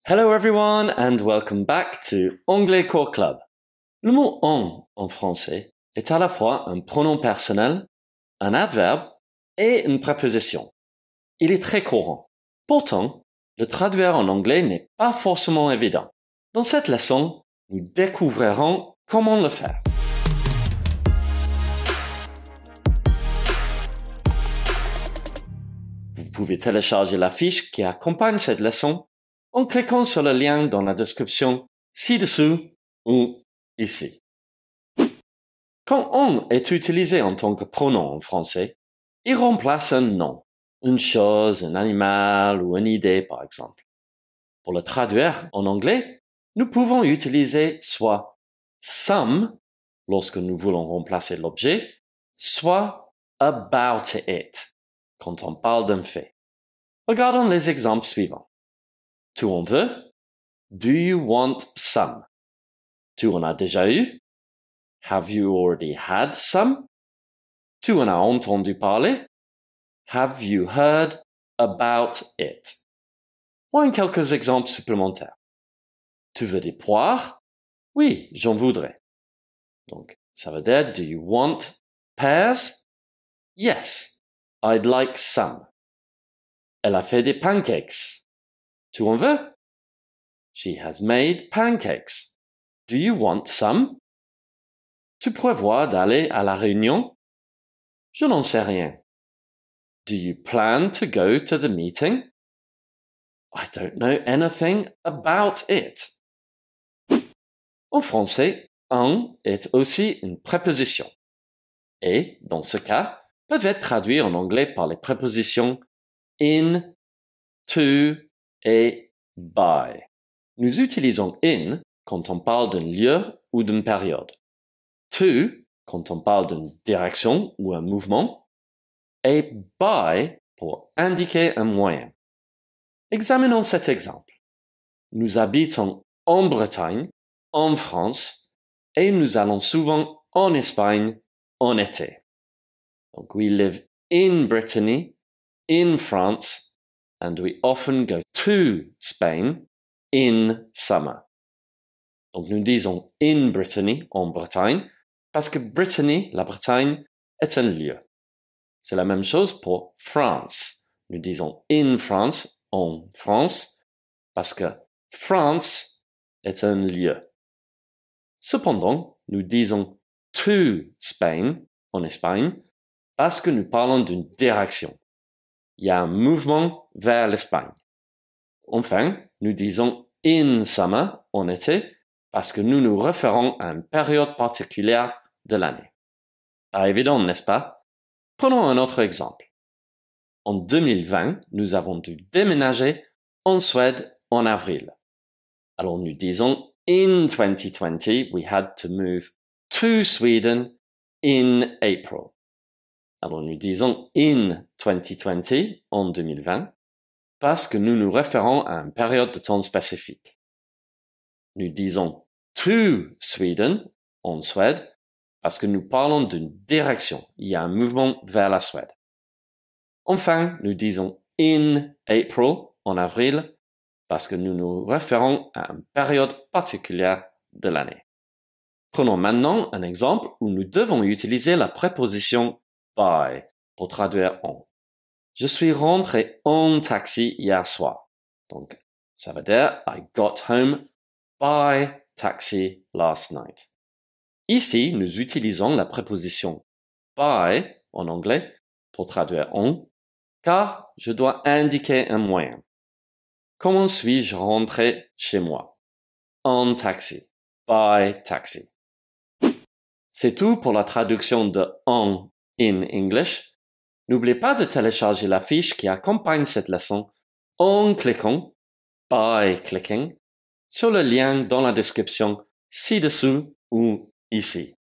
Hello everyone and welcome back to Anglais Core Club. Le mot en français est à la fois un pronom personnel, un adverbe et une préposition. Il est très courant. Pourtant, le traduire en anglais n'est pas forcément évident. Dans cette leçon, nous découvrirons comment le faire. Vous pouvez télécharger la fiche qui accompagne cette leçon en cliquant sur le lien dans la description ci-dessous ou ici. Quand on est utilisé en tant que pronom en français, il remplace un nom, une chose, un animal ou une idée par exemple. Pour le traduire en anglais, nous pouvons utiliser soit some lorsque nous voulons remplacer l'objet, soit about it quand on parle d'un fait. Regardons les exemples suivants. Tu en veux? Do you want some? Tu en as déjà eu? Have you already had some? Tu en as entendu parler? Have you heard about it? Voyons quelques exemples supplémentaires. Tu veux des poires? Oui, j'en voudrais. Donc, ça veut dire, do you want pears? Yes, I'd like some. Elle a fait des pancakes. Tu en veux? She has made pancakes. Do you want some? Tu prévois d'aller à la réunion? Je n'en sais rien. Do you plan to go to the meeting? I don't know anything about it. En français, un est aussi une préposition. Et, dans ce cas, peuvent être traduits en anglais par les prépositions in, to et by. Nous utilisons in quand on parle d'un lieu ou d'une période. To quand on parle d'une direction ou un mouvement. Et by pour indiquer un moyen. Examinons cet exemple. Nous habitons en Bretagne, en France, et nous allons souvent en Espagne en été. Donc, we live in Brittany, in France, and we often go to Spain in summer. Donc nous disons in Brittany, en Bretagne, parce que Brittany, la Bretagne, est un lieu. C'est la même chose pour France. Nous disons in France, en France, parce que France est un lieu. Cependant, nous disons to Spain, en Espagne, parce que nous parlons d'une direction. Il y a un mouvement vers l'Espagne. Enfin, nous disons in summer, en été, parce que nous nous référons à une période particulière de l'année. Pas évident, n'est-ce pas? Prenons un autre exemple. En 2020, nous avons dû déménager en Suède en avril. Alors nous disons in 2020, we had to move to Sweden in April. Alors nous disons in 2020, en 2020, parce que nous nous référons à une période de temps spécifique. Nous disons to Sweden, en Suède, parce que nous parlons d'une direction. Il y a un mouvement vers la Suède. Enfin, nous disons in April, en avril, parce que nous nous référons à une période particulière de l'année. Prenons maintenant un exemple où nous devons utiliser la préposition by pour traduire en. Je suis rentré en taxi hier soir. Donc, ça veut dire I got home by taxi last night. Ici, nous utilisons la préposition by en anglais pour traduire en, car je dois indiquer un moyen. Comment suis-je rentré chez moi? En taxi. By taxi. C'est tout pour la traduction de en in English. N'oubliez pas de télécharger la fiche qui accompagne cette leçon en cliquant, by clicking, sur le lien dans la description ci-dessous ou ici.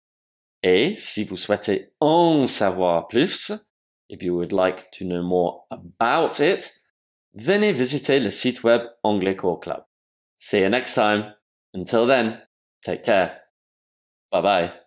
Et si vous souhaitez en savoir plus, if you would like to know more about it, venez visiter le site web Anglais Core Club. See you next time. Until then, take care. Bye bye.